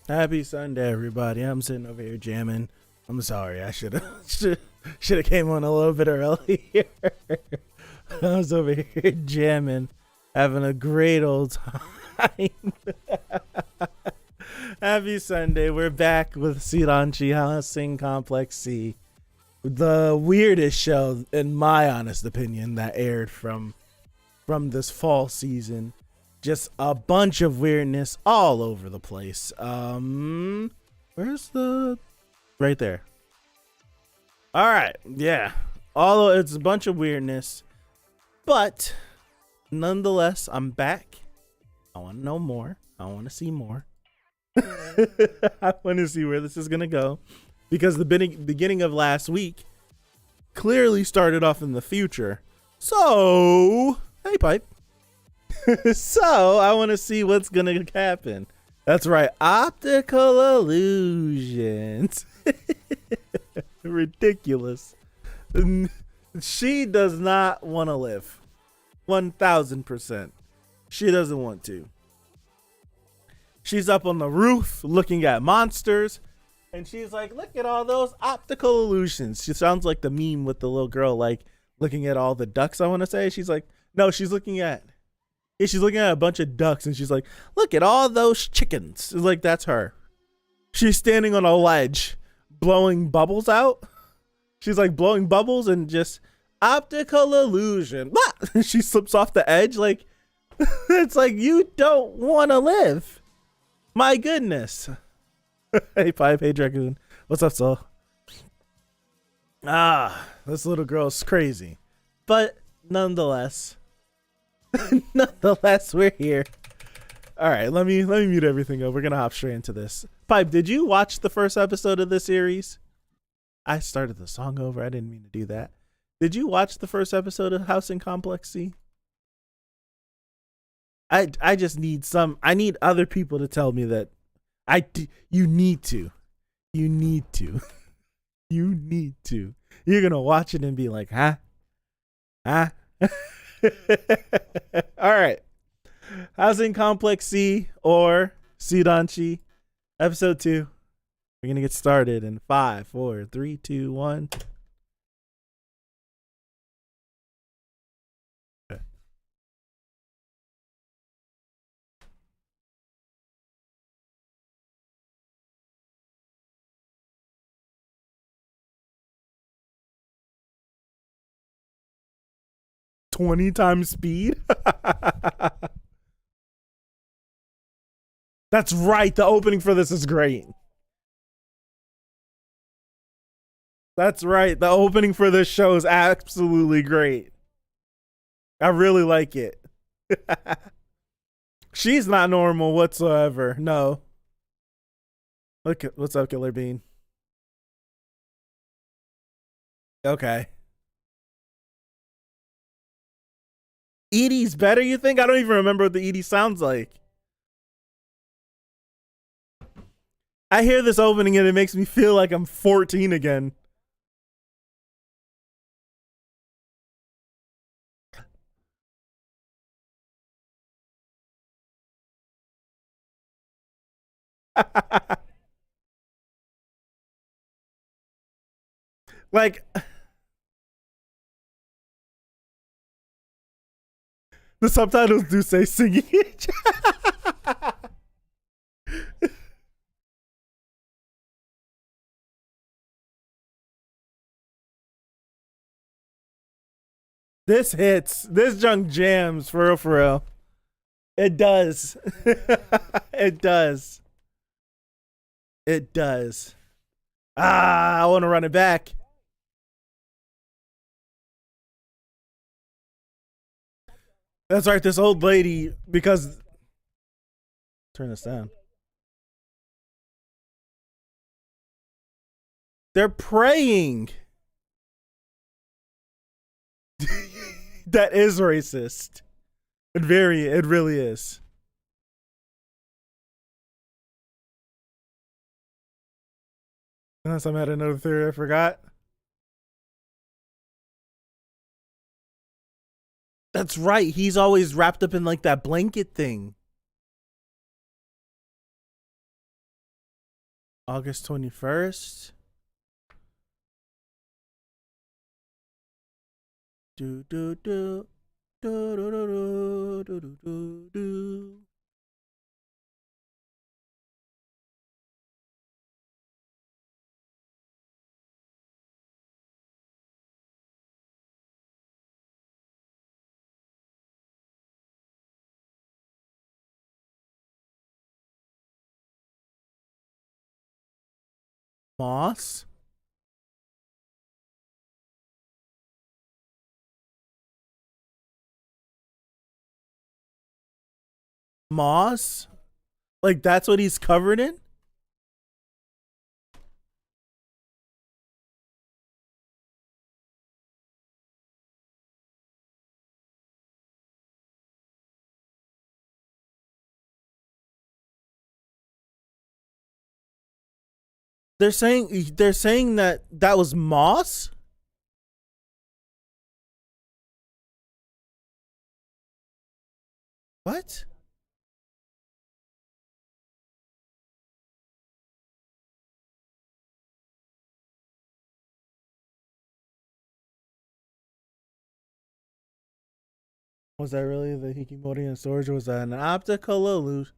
Happy Sunday, everybody. I'm sitting over here jamming. I'm sorry. I should have came on a little bit earlier. I was over here jamming, having a great old time. Happy Sunday. We're back with housingcomplexc, the weirdest show, in my honest opinion, that aired from this fall season. Just a bunch of weirdness all over the place. Where's the... Right there. All right. Yeah. It's a bunch of weirdness. But nonetheless, I'm back. I want to know more. I want to see more. I want to see where this is going to go. Because the beginning of last week clearly started off in the future. So, hey, Pipe. So I want to see what's gonna happen. That's right, optical illusions. Ridiculous. She does not want to live. 1000%. She doesn't want to. She's up on the roof looking at monsters, and she's like, "Look at all those optical illusions." She sounds like the meme with the little girl, like looking at all the ducks. I want to say she's like, no, she's looking at a bunch of ducks, and she's like, "Look at all those chickens." It's like, that's her. She's standing on a ledge, blowing bubbles out. She's like blowing bubbles and just optical illusion. She slips off the edge. Like, it's like, you don't want to live. My goodness. Hey, Pipe. Hey, Dragoon. What's up, Soul? This little girl's crazy. But nonetheless, we're here. All right, let me mute everything up. We're gonna hop straight into this. Pipe, did you watch the first episode of this series? I started the song over. I didn't mean to do that. Did you watch the first episode of housingcomplexc? I just need I need other people to tell me that you need to. You're gonna watch it and be like, huh? All right. housingcomplexc or Sidanchi, episode 2. We're gonna get started in 5, 4, 3, 2, 1. Okay. "20 times speed." That's right. The opening for this is great. That's right. The opening for this show is absolutely great. I really like it. She's not normal whatsoever. No. Look, what's up, Killer Bean? Okay. Edie's better, you think? I don't even remember what the Edie sounds like. I hear this opening and it makes me feel like I'm 14 again. Like, the subtitles do say singing it. This hits. This junk jams for real, for real. It does. It does. It does. I want to run it back. That's right. This old lady, because turn this down. They're praying. That is racist. It really is. Unless I'm at another theory I forgot. That's right. He's always wrapped up in like that blanket thing. August 21st. Do do do do do do do do do do. Moss? Moss? Like that's what he's covered in? They're saying that that was moss? What? Was that really the Hikimori and storage, or was that an optical illusion?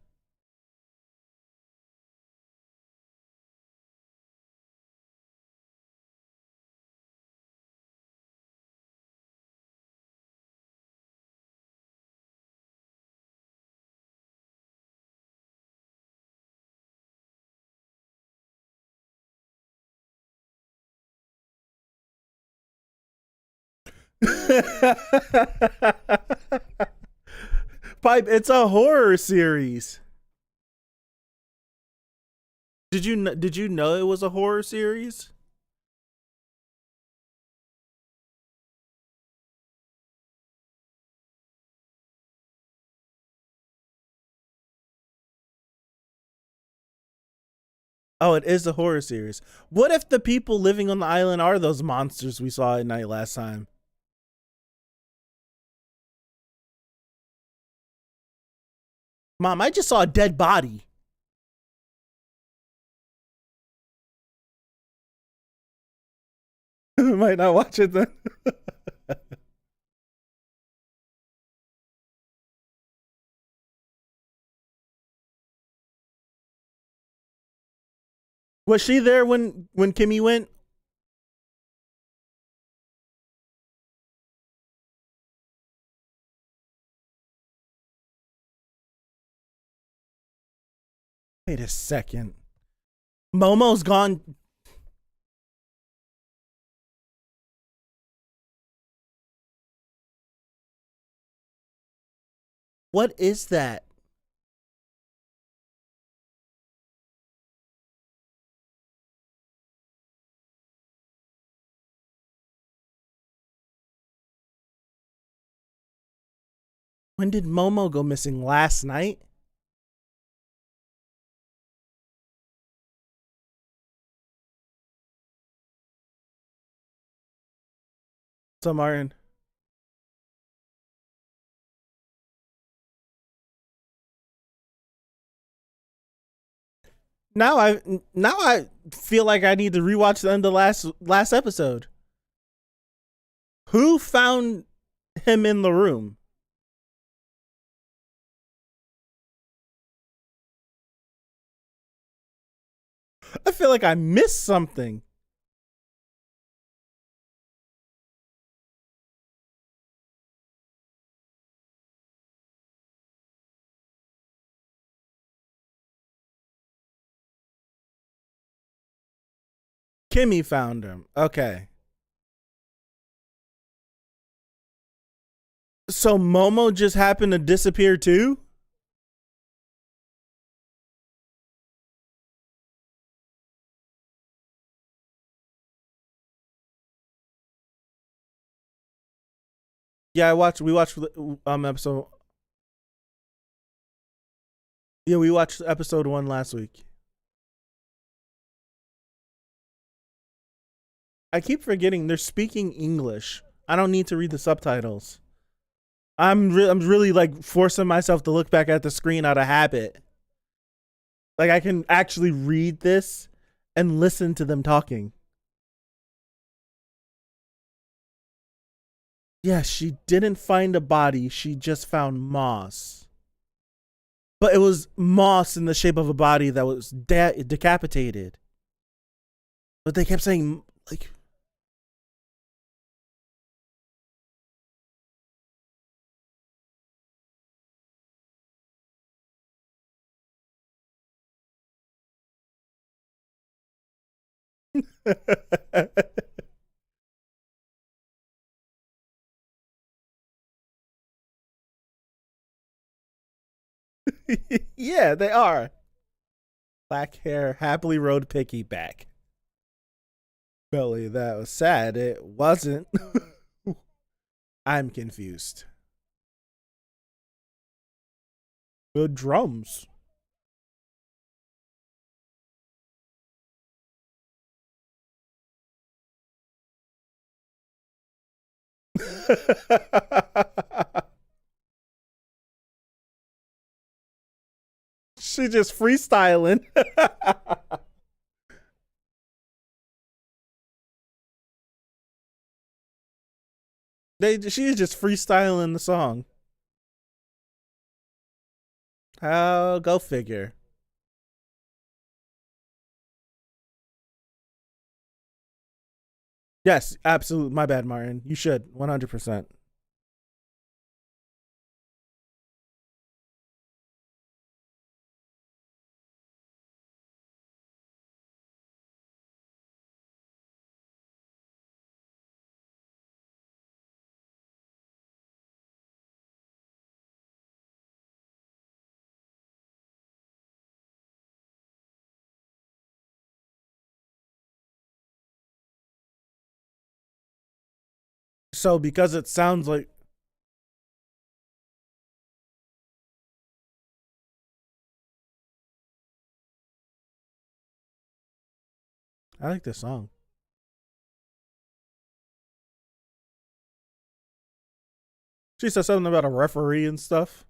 Pipe, it's a horror series. Did you know it was a horror series? Oh, it is a horror series. What if the people living on the island are those monsters we saw at night last time? Mom, I just saw a dead body. Might not watch it then. Was she there when Kimmy went? Wait a second. Momo's gone. What is that? When did Momo go missing? Last night? So Martin. Now I feel like I need to rewatch the end of the last episode. Who found him in the room? I feel like I missed something. Kimmy found him. Okay. So Momo just happened to disappear too? Yeah, we watched episode. Yeah, we watched episode 1 last week. I keep forgetting they're speaking English. I don't need to read the subtitles. I'm really like forcing myself to look back at the screen out of habit. Like I can actually read this and listen to them talking. Yeah, she didn't find a body. She just found moss. But it was moss in the shape of a body that was decapitated. But they kept saying like yeah, they are. Black hair happily rode piggyback. Belly, that was sad. It wasn't. I'm confused. The drums. She just freestyling. She's just freestyling the song. How go figure. Yes, absolutely. My bad, Martin. You should 100%. So because it sounds like I like this song. She said something about a referee and stuff.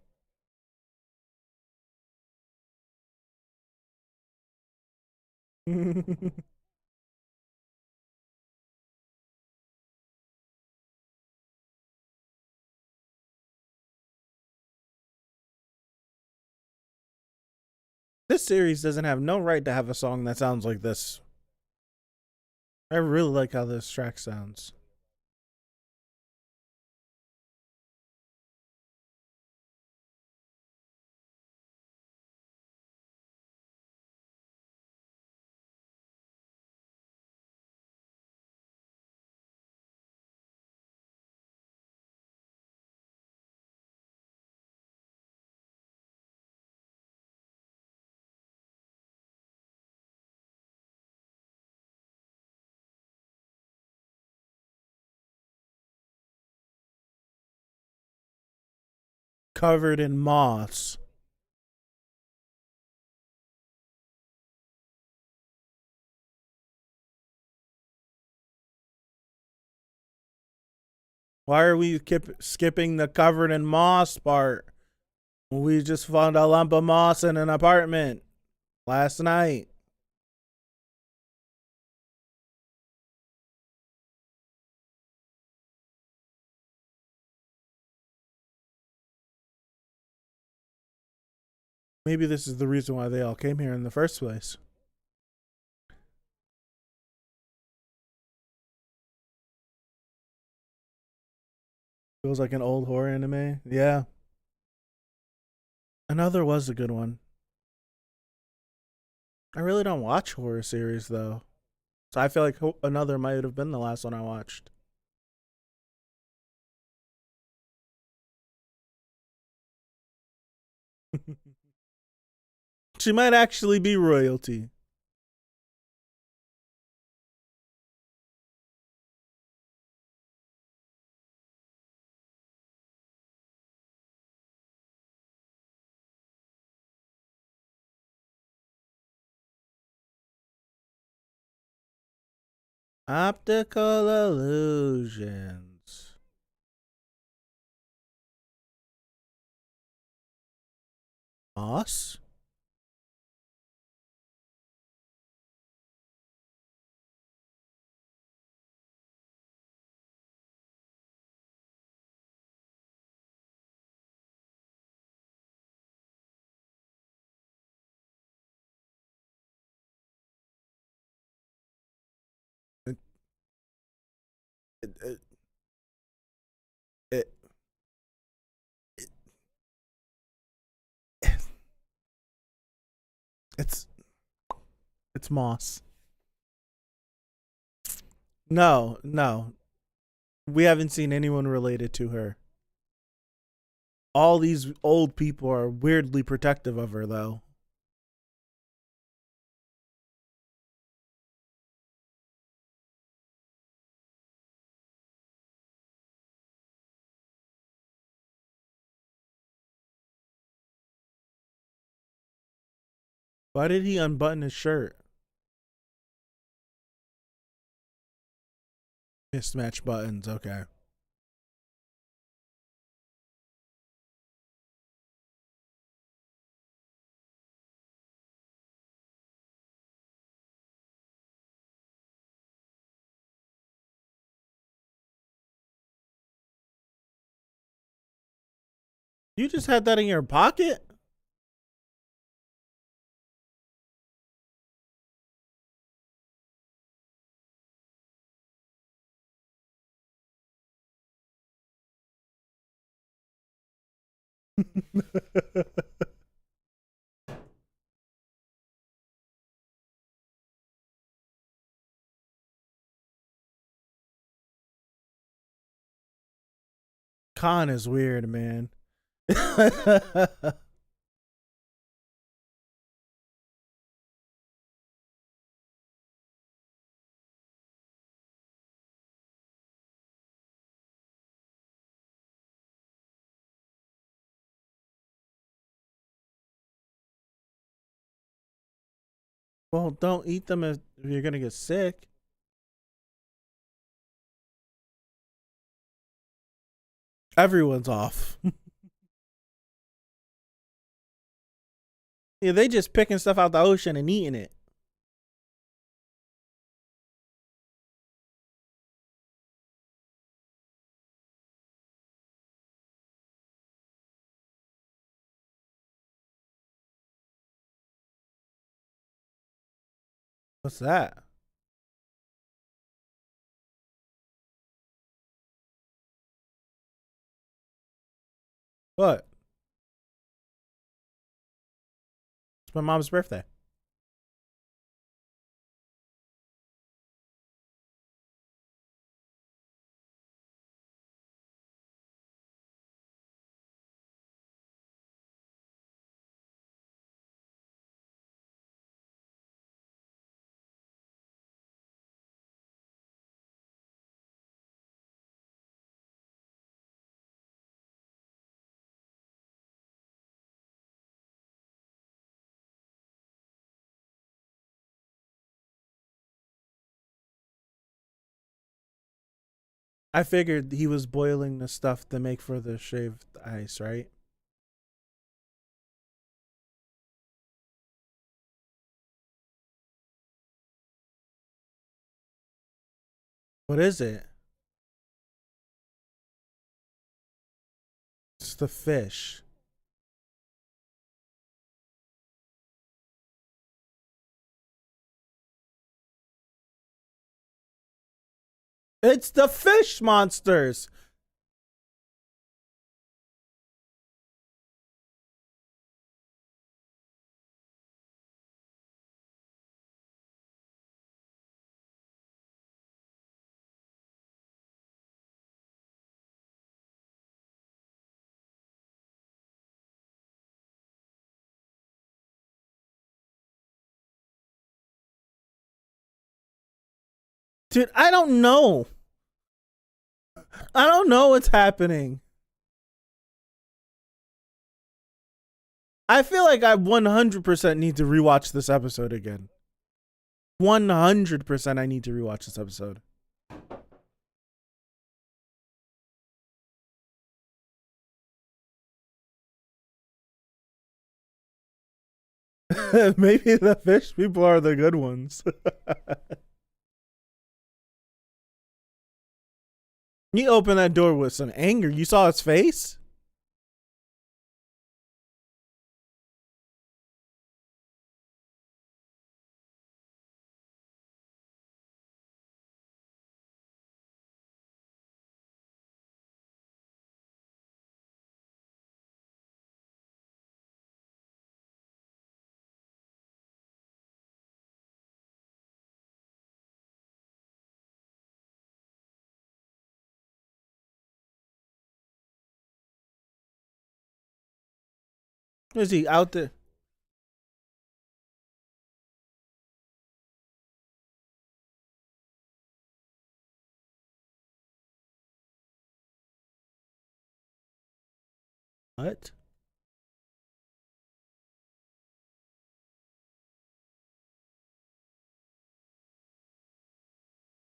This series doesn't have no right to have a song that sounds like this. I really like how this track sounds. Covered in moss. Why are we skipping the covered in moss part? We just found a lump of moss in an apartment last night. Maybe this is the reason why they all came here in the first place. Feels like an old horror anime. Yeah. Another was a good one. I really don't watch horror series though. So I feel like another might have been the last one I watched. She might actually be royalty. Optical illusions. Moss? It, it, it, it, it's it's Moss. No, no. We haven't seen anyone related to her. All these old people are weirdly protective of her, though. Why did he unbutton his shirt? Mismatched buttons, okay. You just had that in your pocket? Khan is weird, man. Well, don't eat them if you're gonna get sick. Everyone's off. Yeah, they just picking stuff out the ocean and eating it. What's that? What? It's my mom's birthday. I figured he was boiling the stuff to make for the shaved ice, right? What is it? It's the fish. It's the fish monsters. Dude, I don't know. I don't know what's happening. I feel like I 100% need to rewatch this episode again. 100% I need to rewatch this episode. Maybe the fish people are the good ones. He opened that door with some anger. You saw his face? Is he out there? What?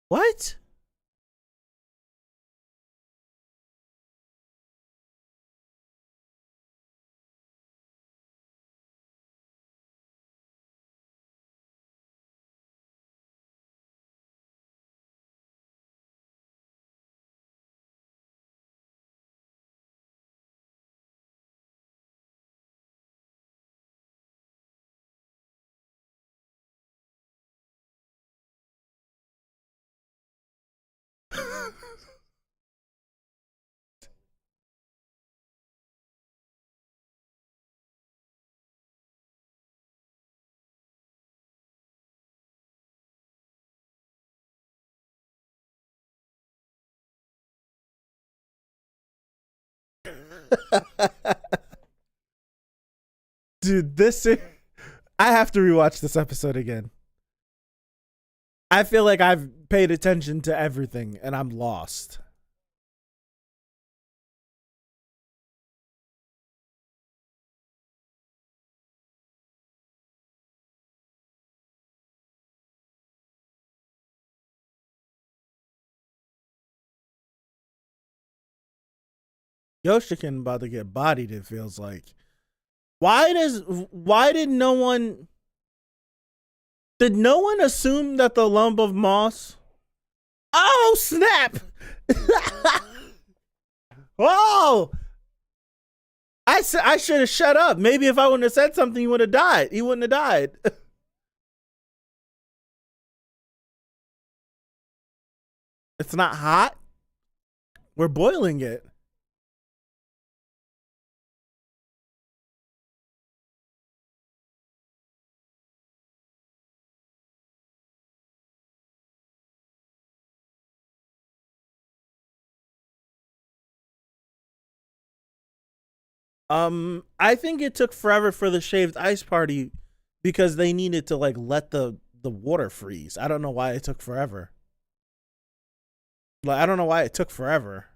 What? Dude, this is, I have to rewatch this episode again. I feel like I've paid attention to everything and I'm lost. Yoshikin about to get bodied, it feels like. Why did no one assume that the lump of moss? Oh snap! Oh, I should have shut up. Maybe if I wouldn't have said something, he would have died. He wouldn't have died. It's not hot. We're boiling it. I think it took forever for the shaved ice party because they needed to like let the water freeze. I don't know why it took forever. Like I don't know why it took forever.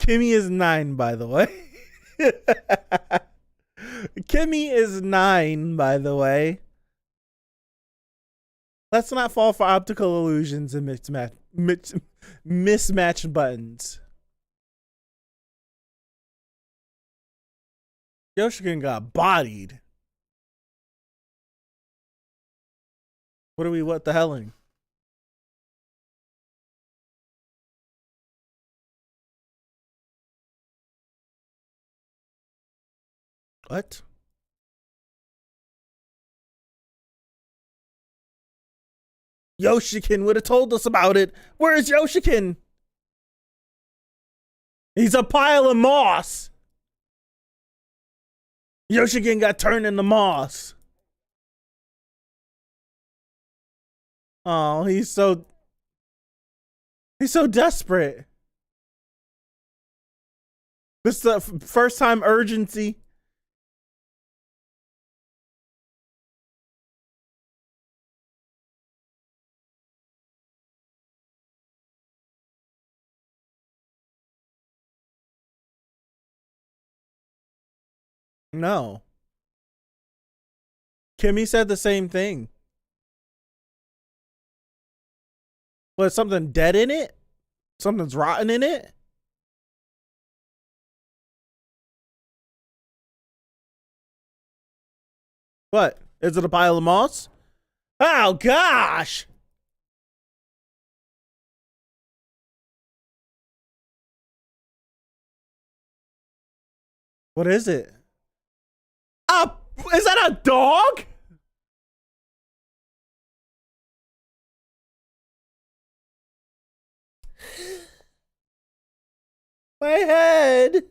Kimmy is 9, by the way. Kimmy is 9, by the way. Let's not fall for optical illusions and mismatched buttons. Yoshikin got bodied. What the helling? What? Yoshikin would have told us about it. Where's Yoshikin? He's a pile of moss. Yoshikin got turned into moss. Oh, he's so desperate. This is the first time urgency. No. Kimmy said the same thing. Was something dead in it? Something's rotten in it? What? Is it a pile of moss? Oh, gosh! What is it? Is that a dog? My head!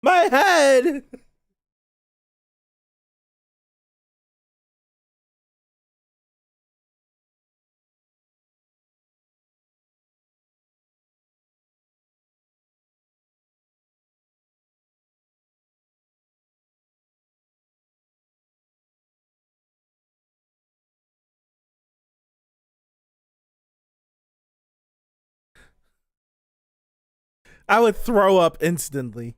My head! I would throw up instantly.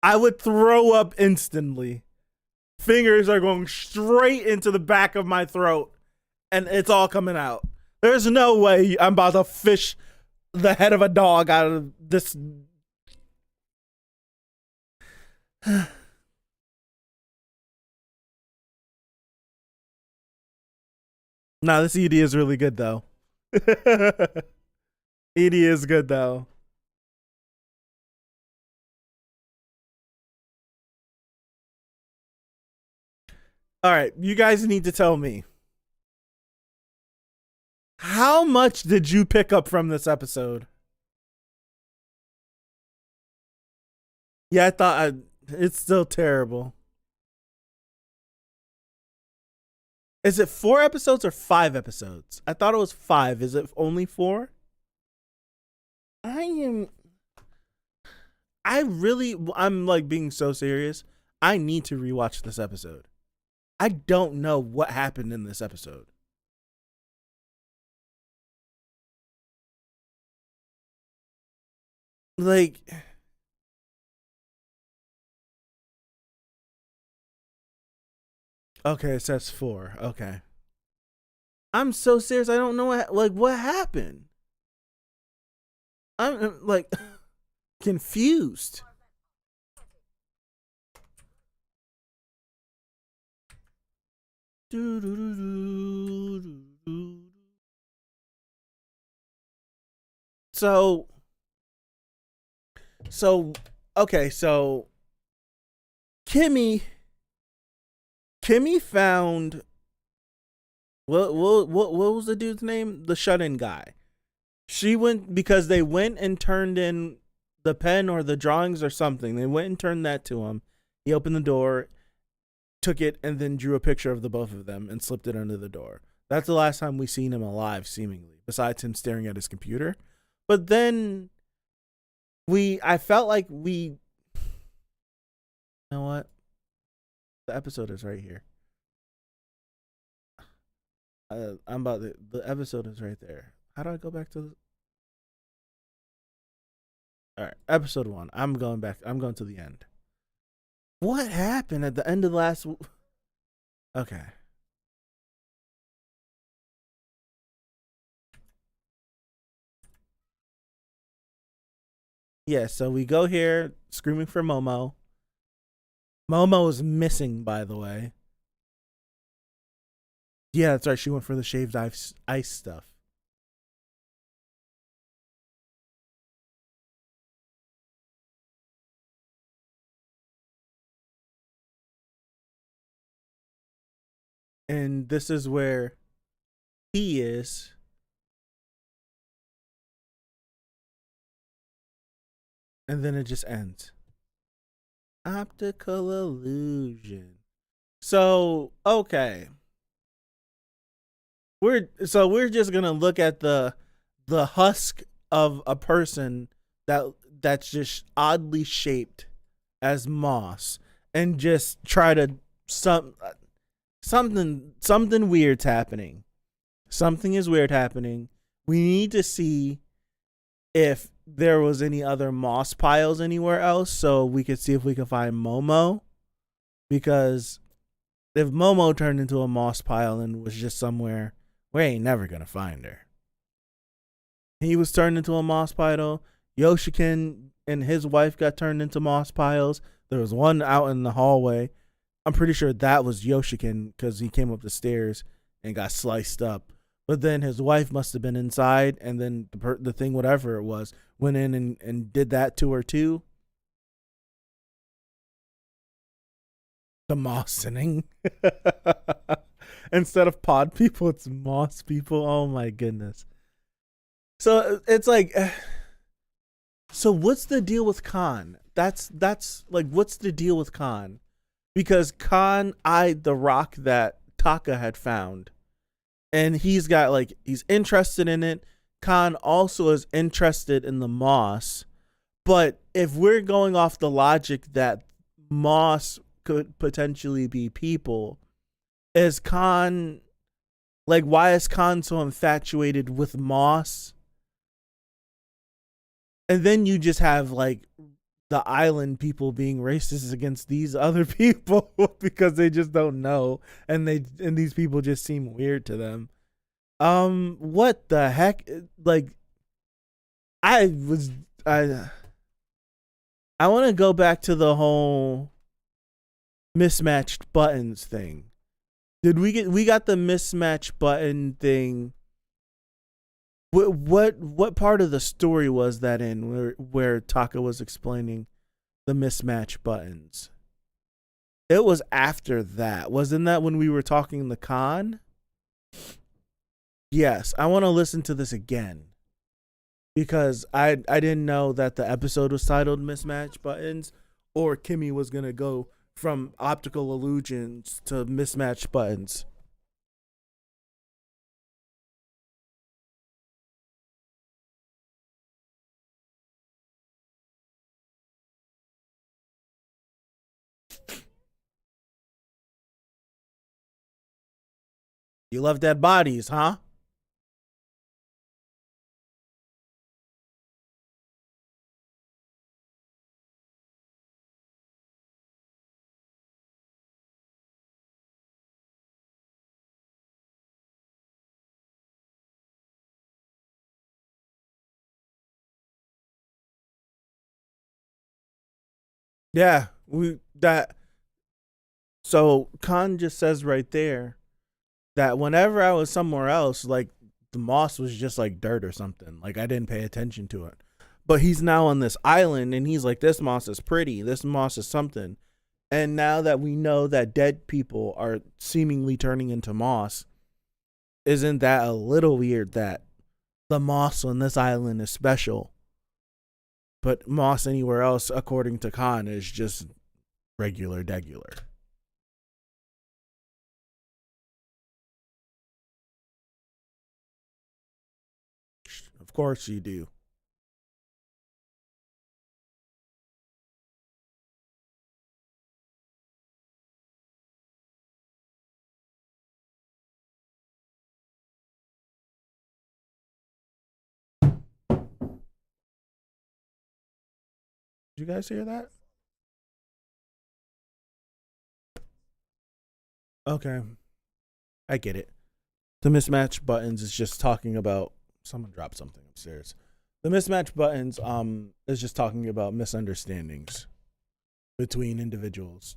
I would throw up instantly. Fingers are going straight into the back of my throat, and it's all coming out. There's no way I'm about to fish the head of a dog out of this. Nah, this ED is really good though. ED is good though. All right, you guys need to tell me, how much did you pick up from this episode? Yeah, it's still terrible. Is it 4 episodes or 5 episodes? I thought it was 5. Is it only 4? I'm like being so serious. I need to rewatch this episode. I don't know what happened in this episode. Like, okay, it says 4. Okay. I'm so serious. I don't know what happened. I'm like confused. So okay, so Kimmy found what was the dude's name? The shut-in guy. She went because they went and turned in the pen or the drawings or something. They went and turned that to him. He opened the door, took it, and then drew a picture of the both of them and slipped it under the door. That's the last time we seen him alive, seemingly, besides him staring at his computer. But then I felt like you know what? The episode is right here. The episode is right there. How do I go back to the... All right, episode 1. I'm going to the end. What happened at the end of the last... Okay. Yeah, so we go here, screaming for Momo. Momo is missing, by the way. Yeah, that's right. She went for the shaved ice stuff. And this is where he is. And then it just ends. Optical illusion. So, okay. We're just gonna look at the husk of a person that's just oddly shaped as moss, and just try to something weird's happening. Something is weird happening. We need to see if there was any other moss piles anywhere else, so we could see if we can find Momo. Because if Momo turned into a moss pile and was just somewhere, we ain't never gonna find her. He was turned into a moss pile. Yoshikin and his wife got turned into moss piles. There was one out in the hallway. I'm pretty sure that was Yoshikin because he came up the stairs and got sliced up. But then his wife must have been inside, and then the thing, whatever it was, went in and did that to her too. The mossing. Instead of pod people, it's moss people. Oh my goodness. So it's like, so what's the deal with Khan? That's like, what's the deal with Khan? Because Khan eyed the rock that Taka had found, and he's interested in it. Khan also is interested in the moss. But if we're going off the logic that moss could potentially be people, is Khan, like, why is Khan so infatuated with moss? And then you just have like the island people being racist against these other people because they just don't know, and these people just seem weird to them. What the heck? Like, I want to go back to the whole mismatched buttons thing. We got the mismatched button thing. What part of the story was that in where Taka was explaining the mismatch buttons? It was after that. Wasn't that when we were talking the con? Yes, I want to listen to this again because I didn't know that the episode was titled Mismatch Buttons, or Kimmy was going to go from optical illusions to mismatched buttons. You love dead bodies, huh? Yeah, so Khan just says right there that whenever I was somewhere else, like, the moss was just like dirt or something. Like, I didn't pay attention to it. But he's now on this island and he's like, this moss is pretty. This moss is something. And now that we know that dead people are seemingly turning into moss, isn't that a little weird that the moss on this island is special, but moss anywhere else, according to Khan, is just regular degular? Of course you do. Did you guys hear that? Okay, I get it. The mismatch buttons is just talking about, someone dropped something upstairs. The mismatch buttons is just talking about misunderstandings between individuals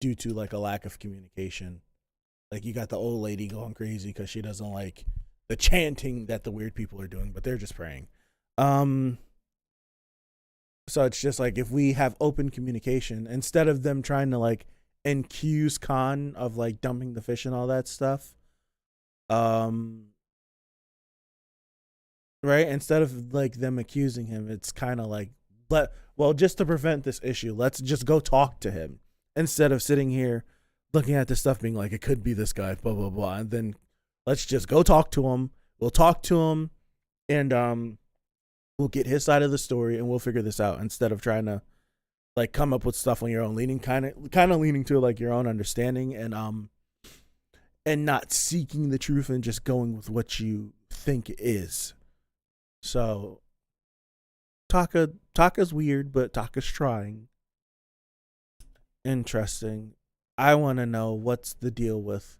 due to like a lack of communication. Like, you got the old lady going crazy because she doesn't like the chanting that the weird people are doing, but they're just praying. Um, so it's just like, if we have open communication instead of them trying to like and accuse Khan of like dumping the fish and all that stuff. Um, right? Instead of like them accusing him, it's kind of like, just to prevent this issue, let's just go talk to him instead of sitting here looking at this stuff being like, it could be this guy, blah blah blah, and then let's just go talk to him. We'll talk to him, and we'll get his side of the story, and we'll figure this out instead of trying to like come up with stuff on your own, leaning kind of leaning to like your own understanding, and not seeking the truth and just going with what you think it is. So Taka's weird, but Taka's trying. Interesting. I want to know what's the deal with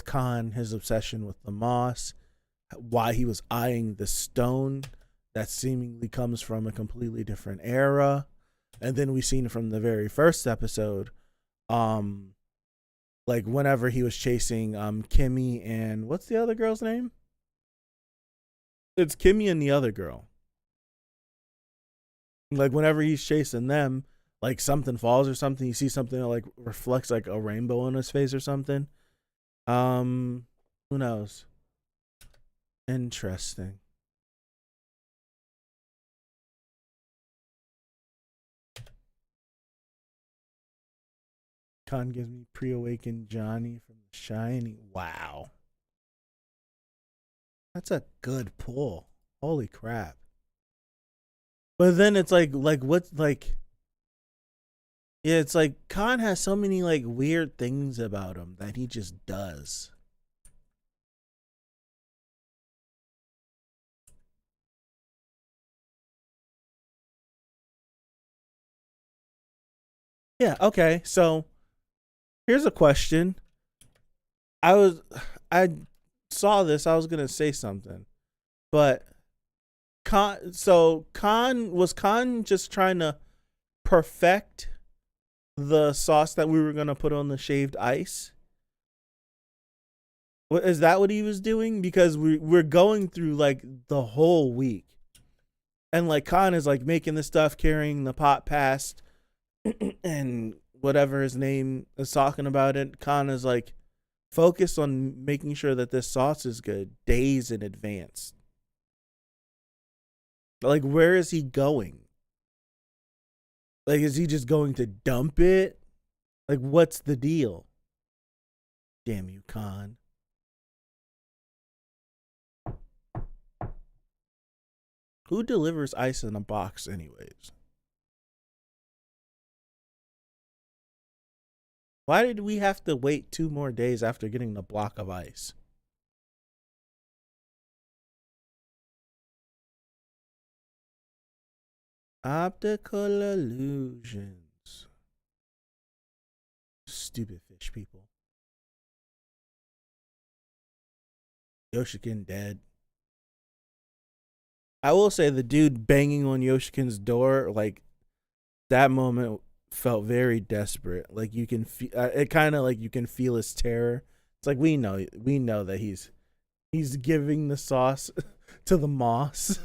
Khan, his obsession with the moss, why he was eyeing the stone that seemingly comes from a completely different era. And then we seen from the very first episode, like whenever he was chasing Kimmy and what's the other girl's name? It's Kimmy and the other girl. Like whenever he's chasing them, like something falls or something, you see something that like reflects like a rainbow on his face or something. Who knows? Interesting. Khan gives me pre-awakened Johnny from The Shining. Wow. That's a good pull. Holy crap. But then it's like what's like, yeah, it's like Khan has so many like weird things about him that he just does. Yeah, okay. So here's a question. I saw this, I was gonna say something. But Khan was Khan just trying to perfect the sauce that we were gonna put on the shaved ice? What is that what he was doing? Because we're going through like the whole week. And like Khan is like making the stuff, carrying the pot past and whatever his name is talking about it. Khan is like focused on making sure that this sauce is good days in advance. Like, where is he going? Like, is he just going to dump it? Like, what's the deal? Damn you, Khan. Who delivers ice in a box, anyways? Why did we have to wait 2 more days after getting the block of ice? Optical illusions. Stupid fish people. Yoshikin dead. I will say the dude banging on Yoshikin's door, like that moment felt very desperate. Like you can feel it, kind of like you can feel his terror. It's like we know that he's giving the sauce to the moss.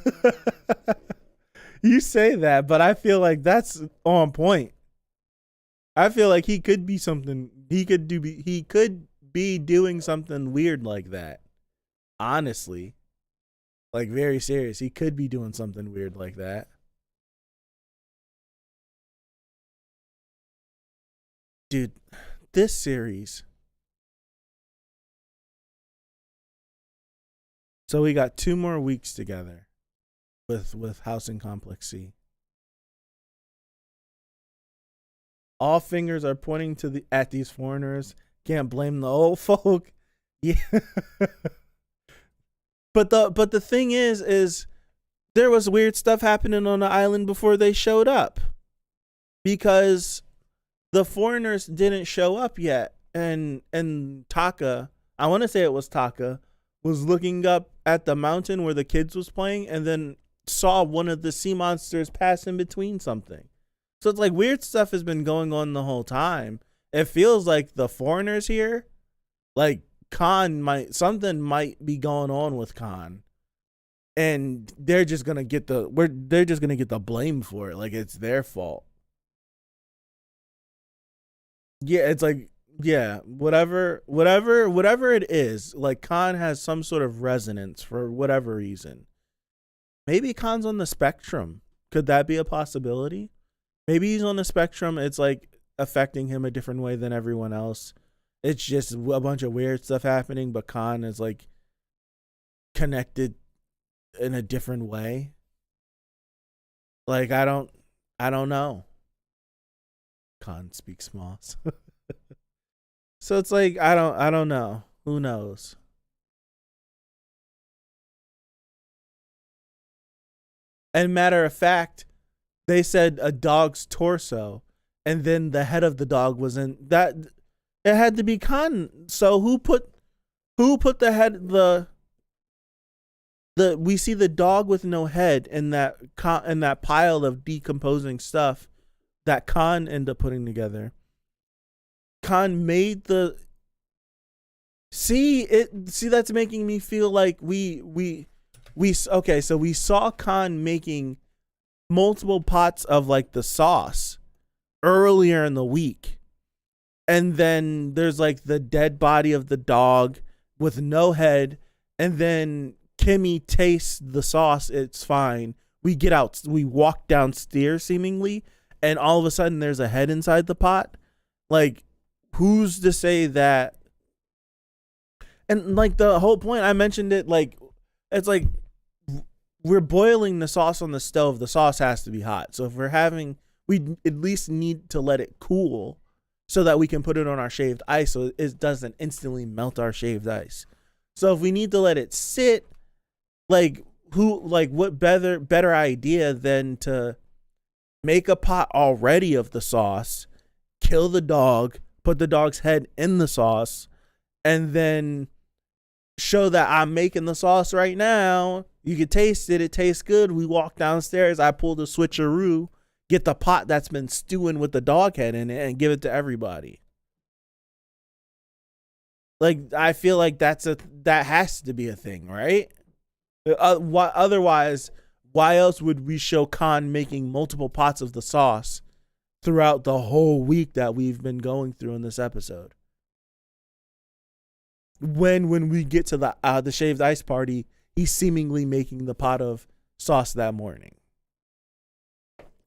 You say that, but I feel like that's on point. I feel like he could be something. He could be doing something weird like that. Honestly, like very serious. He could be doing something weird like that. Dude, this series. So we got 2 more weeks together with Housing Complex C. All fingers are pointing at these foreigners. Can't blame the old folk. Yeah. But the thing is there was weird stuff happening on the island before they showed up. Because the foreigners didn't show up yet. And Taka, I want to say it was Taka, was looking up at the mountain where the kids was playing and then saw one of the sea monsters pass in between something. So it's like weird stuff has been going on the whole time. It feels like the foreigners here, like something might be going on with Khan, and they're just gonna get the blame for it. Like it's their fault. yeah, it's like, yeah, whatever it is, like Khan has some sort of resonance for whatever reason. Maybe Khan's on the spectrum. Could that be a possibility? Maybe he's on the spectrum. It's like affecting him a different way than everyone else. It's just a bunch of weird stuff happening, but Khan is like connected in a different way. Like I don't know. Khan speaks Moss. So it's like I don't know. Who knows? And matter of fact, they said a dog's torso, and then the head of the dog was in that. It had to be Khan. So who put the head the we see the dog with no head in that pile of decomposing stuff that Khan ended up putting together. Khan made the see that's making me feel like we okay, so we saw Khan making multiple pots of like the sauce earlier in the week. And then there's like the dead body of the dog with no head, and then Kimmy tastes the sauce, it's fine. We walk downstairs seemingly, and all of a sudden there's a head inside the pot. Like, who's to say that? And like the whole point, I mentioned it, like, it's like we're boiling the sauce on the stove. The sauce has to be hot. So if we at least need to let it cool so that we can put it on our shaved ice so it doesn't instantly melt our shaved ice. So if we need to let it sit, what better idea than to make a pot already of the sauce, kill the dog, put the dog's head in the sauce, and then show that I'm making the sauce right now. You can taste it. It tastes good. We walk downstairs. I pull the switcheroo, get the pot that's been stewing with the dog head in it, and give it to everybody. Like, I feel like that has to be a thing, right? Otherwise, why else would we show Khan making multiple pots of the sauce throughout the whole week that we've been going through in this episode? When we get to the shaved ice party, he's seemingly making the pot of sauce that morning.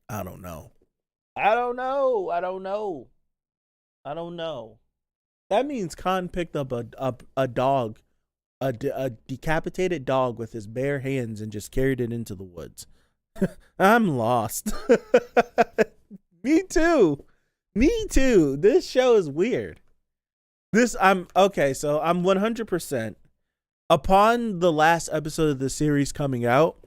I don't know. That means Khan picked up a dog, a decapitated dog with his bare hands and just carried it into the woods. I'm lost. Me too. This show is weird. I'm 100%. Upon the last episode of the series coming out,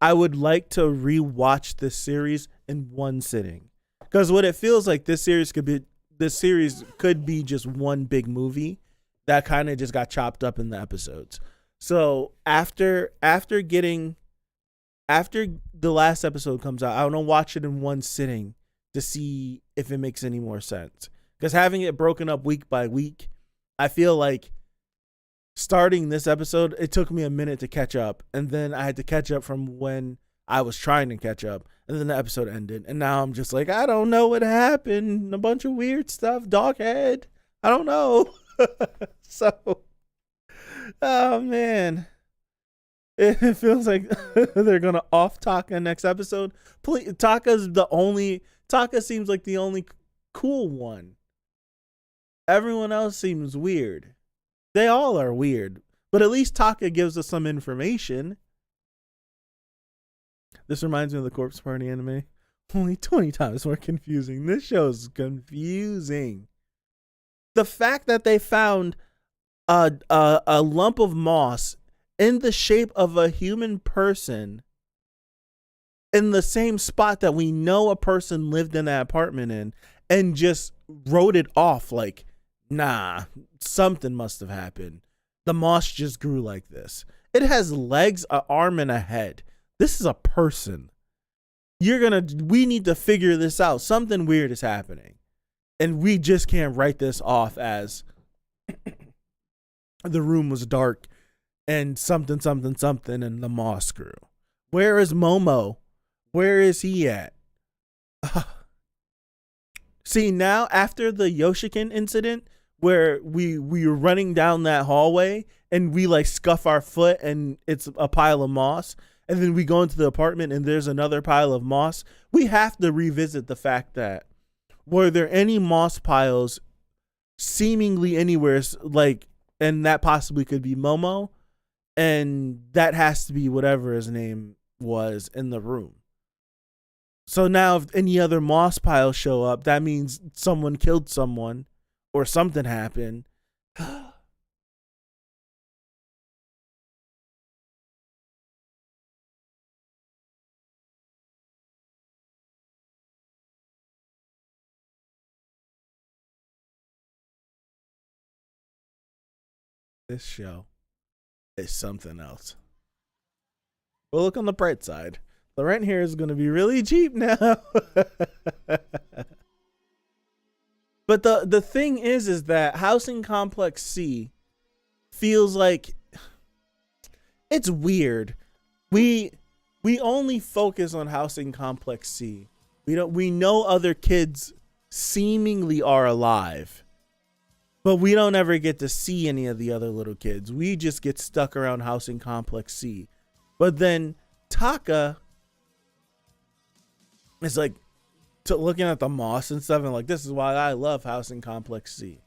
I would like to rewatch this series in one sitting. Because what it feels like, this series could be just one big movie that kind of just got chopped up in the episodes. So after the last episode comes out, I want to watch it in one sitting to see if it makes any more sense. Because having it broken up week by week, I feel like starting this episode, it took me a minute to catch up. And then I had to catch up from when I was trying to catch up. And then the episode ended. And now I'm just like, I don't know what happened. A bunch of weird stuff. Dog head. I don't know. So, oh man. It feels like they're going to off Taka next episode. Taka seems like the only cool one. Everyone else seems weird. They all are weird, but at least Taka gives us some information. This reminds me of the Corpse Party anime. Only 20 times more confusing. This show's confusing. The fact that they found a lump of moss in the shape of a human person in the same spot that we know a person lived in that apartment in, and just wrote it off like, nah, something must have happened. The moss just grew like this. It has legs, an arm, and a head. This is a person. We need to figure this out. Something weird is happening. And we just can't write this off as the room was dark and something, and the moss grew. Where is Momo? Where is he at? See, now after the Yoshikin incident where we were running down that hallway and we like scuff our foot and it's a pile of moss, and then we go into the apartment and there's another pile of moss, we have to revisit the fact that were there any moss piles seemingly anywhere, like, and that possibly could be Momo, and that has to be whatever his name was in the room. So now if any other moss piles show up, that means someone killed someone or something happened. This show is something else. Well, look on the bright side. The rent here is going to be really cheap now. But the thing is that Housing Complex C feels like it's weird. We only focus on Housing Complex C. We know other kids seemingly are alive, but we don't ever get to see any of the other little kids. We just get stuck around Housing Complex C. But then Taka is like looking at the moss and stuff and like, this is why I love Housing Complex C.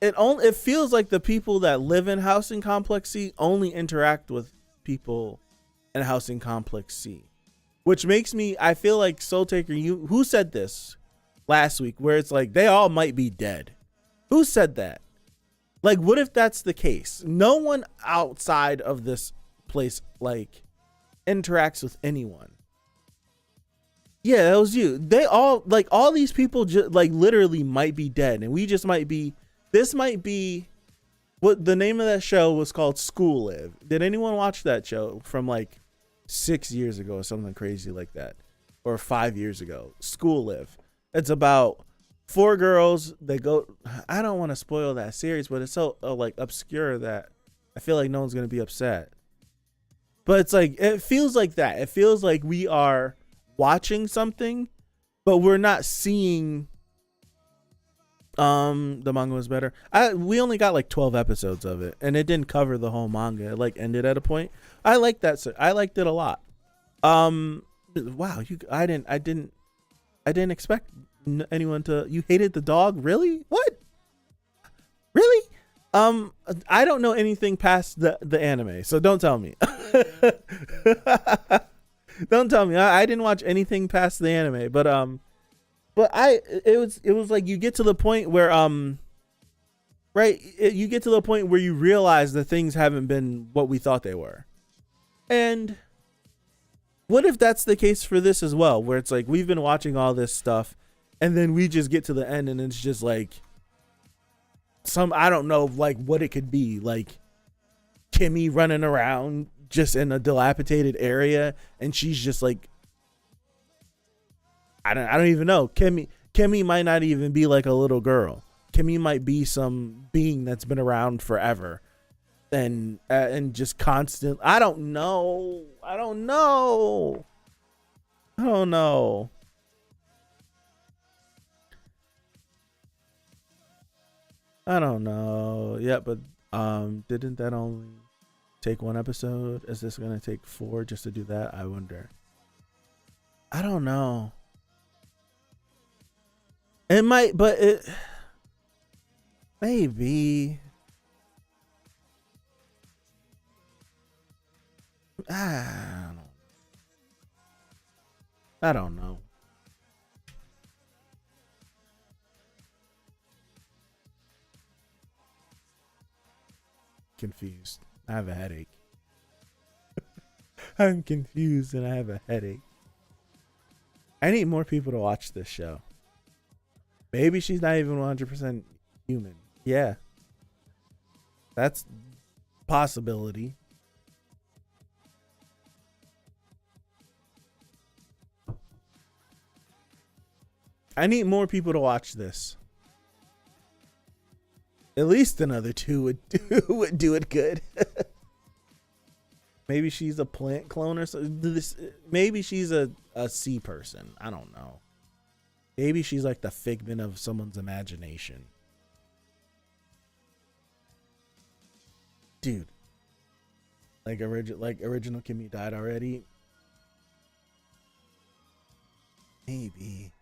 It feels like the people that live in Housing Complex C only interact with people in Housing Complex C, which makes me, I feel like Soul Taker, who said this last week, where it's like they all might be dead. Who said that? Like, what if that's the case? No one outside of this place like interacts with anyone. Yeah, that was you. They all, like, all these people just like literally might be dead, and we just might be. This might be what the name of that show was called. School Live. Did anyone watch that show from like 6 years ago or something crazy like that, or 5 years ago? School Live. It's about 4 girls. They go. I don't want to spoil that series, but it's so like obscure that I feel like no one's gonna be upset. But it's like, it feels like that. It feels like we are watching something, but we're not seeing. The manga was better. We only got like 12 episodes of it, and it didn't cover the whole manga. It like ended at a point. I liked that. I liked it a lot. Wow, I didn't expect anyone to. You hated the dog, really? What? Really? I don't know anything past the anime, so don't tell me. Don't tell me. I didn't watch anything past the anime, but it was like you get to the point where you get to the point where you realize that things haven't been what we thought they were. And what if that's the case for this as well, where it's like we've been watching all this stuff and then we just get to the end and it's just like I don't know, like what it could be, like Kimmy running around just in a dilapidated area and she's just like, I don't even know. Kimmy might not even be like a little girl. Kimmy might be some being that's been around forever, and just constant. I don't know. I don't know. Yeah, but didn't that only take 1 episode? Is this gonna take 4 just to do that? I wonder. I don't know. It might, but it maybe. I don't know. Confused. I have a headache. I'm confused and I have a headache. I need more people to watch this show. Maybe she's not even 100% human. Yeah. That's possibility. I need more people to watch this. At least another 2 would do it good. Maybe she's a plant clone or something. Maybe she's a sea person. I don't know. Maybe she's like the figment of someone's imagination. Dude. Like original Kimmy died already. Maybe.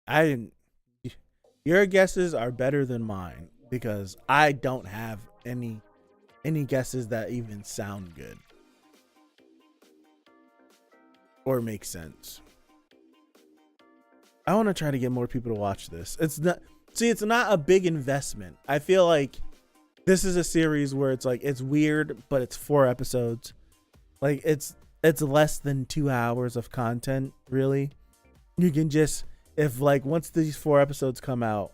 I didn't. Your guesses are better than mine because I don't have any guesses that even sound good or make sense. I want to try to get more people to watch this. It's not a big investment. I feel like this is a series where it's like it's weird, but it's 4 episodes. Like it's less than 2 hours of content, really. You can just, if like once these 4 episodes come out,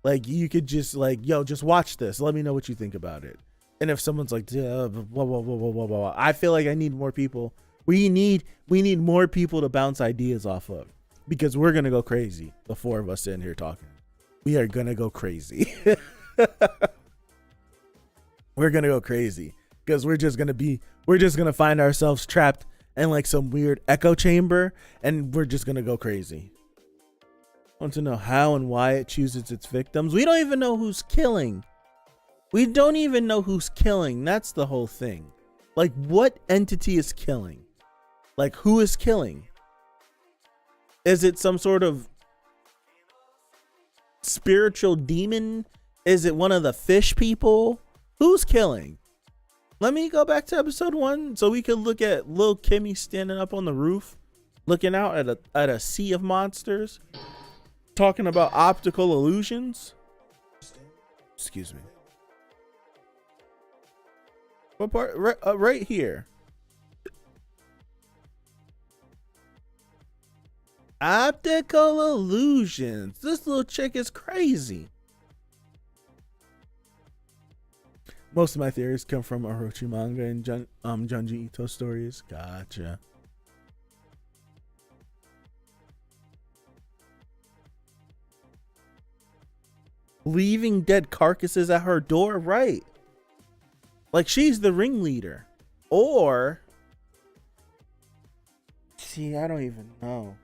like you could just like, yo, just watch this. Let me know what you think about it. And if someone's like, blah, blah, blah, blah, blah, blah, I feel like I need more people. We need more people to bounce ideas off of, because we're gonna go crazy. The 4 of us sitting here talking, we are gonna go crazy. We're gonna go crazy because we're just gonna find ourselves trapped in like some weird echo chamber, and we're just gonna go crazy. I want to know how and why it chooses its victims. We don't even know who's killing. That's the whole thing. Like, what entity is killing? Like, who is killing? Is it some sort of spiritual demon? Is it one of the fish people? Who's killing? Let me go back to episode 1 so we could look at Lil Kimmy standing up on the roof, looking out at a sea of monsters, talking about optical illusions. Excuse me. What part? Right here. Optical illusions. This little chick is crazy. Most of my theories come from Orochi manga and Junji Ito stories. Gotcha. Leaving dead carcasses at her door, right? Like she's the ringleader. Or, see, I don't even know.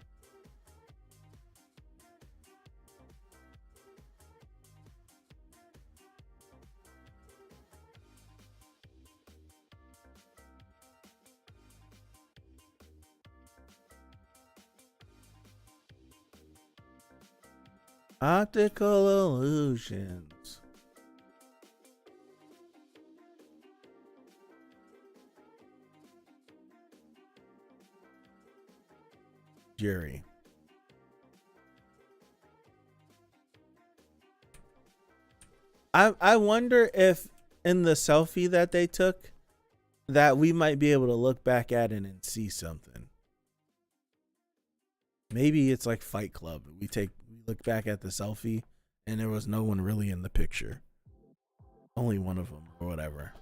Optical illusions. Jury. I wonder if in the selfie that they took that we might be able to look back at it and see something. Maybe it's like Fight Club. We look back at the selfie and there was no one really in the picture. Only one of them or whatever.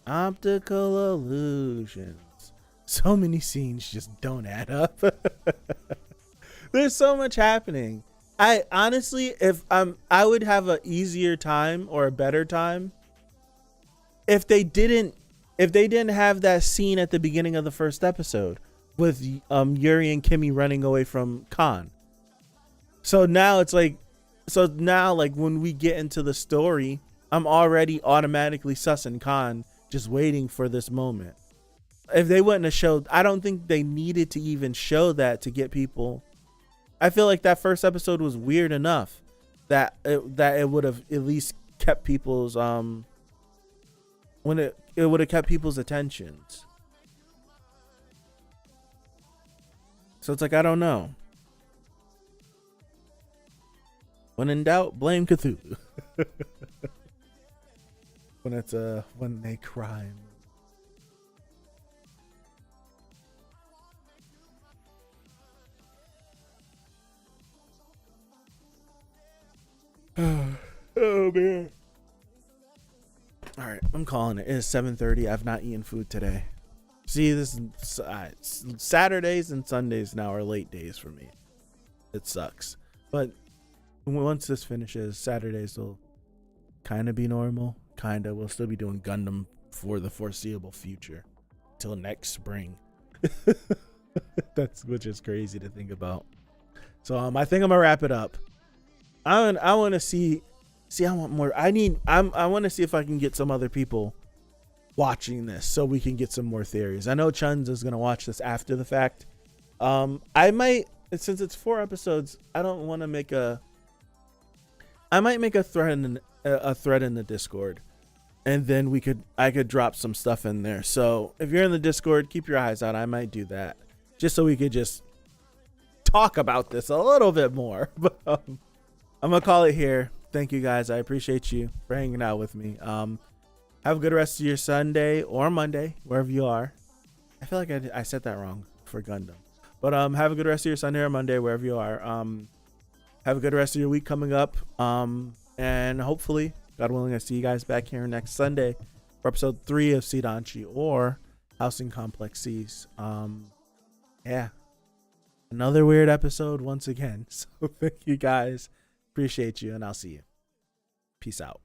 Optical illusions. So many scenes just don't add up. There's so much happening. I honestly, I would have an easier time or a better time if they didn't have that scene at the beginning of the first episode with Yuri and Kimmy running away from Khan. So now like when we get into the story, I'm already automatically sussing Khan, just waiting for this moment. If they wouldn't have showed, I don't think they needed to even show that to get people. I feel like that first episode was weird enough that it would have at least kept people's it would have kept people's attentions. So it's like, I don't know. When in doubt, blame Cthulhu. When they crime. Oh man. All right, I'm calling it. It is 7:30. I've not eaten food today. See, this Saturdays and Sundays now are late days for me. It sucks. But once this finishes, Saturdays will kind of be normal. We'll still be doing Gundam for the foreseeable future till next spring. Which is crazy to think about. So I think I'm gonna wrap it up. I want to see I want more. I want to see if I can get some other people watching this so we can get some more theories. I know Chuns is gonna watch this after the fact. I might, since it's 4 episodes, I don't want to make I might make a thread in the Discord, and then I could drop some stuff in there. So if you're in the Discord, keep your eyes out. I might do that just so we could just talk about this a little bit more. But I'm gonna call it here. Thank you guys. I appreciate you for hanging out with me. Have a good rest of your Sunday or Monday, wherever you are. I feel like I said that wrong for Gundam. But have a good rest of your Sunday or Monday, wherever you are. Have a good rest of your week coming up. And hopefully, God willing, I see you guys back here next Sunday for episode 3 of Sidanchi or Housing Complex C's. Yeah. Another weird episode once again. So thank you guys. Appreciate you, and I'll see you. Peace out.